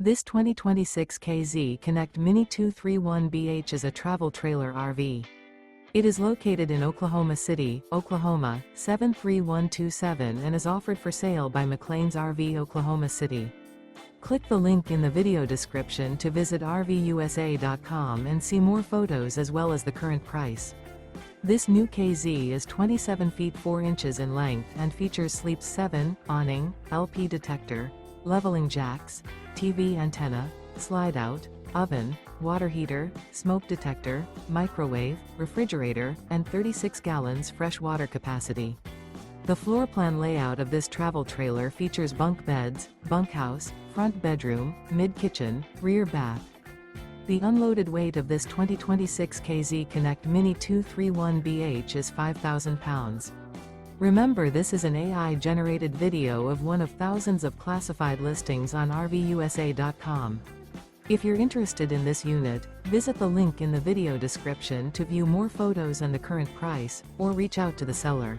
This 2026 KZ Connect Mini 231BH is a travel trailer RV. It is located in Oklahoma City, Oklahoma, 73127 and is offered for sale by McClain's RV Oklahoma City. Click the link in the video description to visit RVUSA.com and see more photos as well as the current price. This new KZ is 27 feet 4 inches in length and features Sleep 7, Awning, LP Detector, leveling jacks, TV antenna, slide-out, oven, water heater, smoke detector, microwave, refrigerator, and 36 gallons fresh water capacity. The floor plan layout of this travel trailer features bunk beds, bunkhouse, front bedroom, mid-kitchen, rear bath. The unloaded weight of this 2026 KZ Connect Mini 231BH is 5,000 pounds. Remember, this is an AI-generated video of one of thousands of classified listings on RVUSA.com. If you're interested in this unit, visit the link in the video description to view more photos and the current price, or reach out to the seller.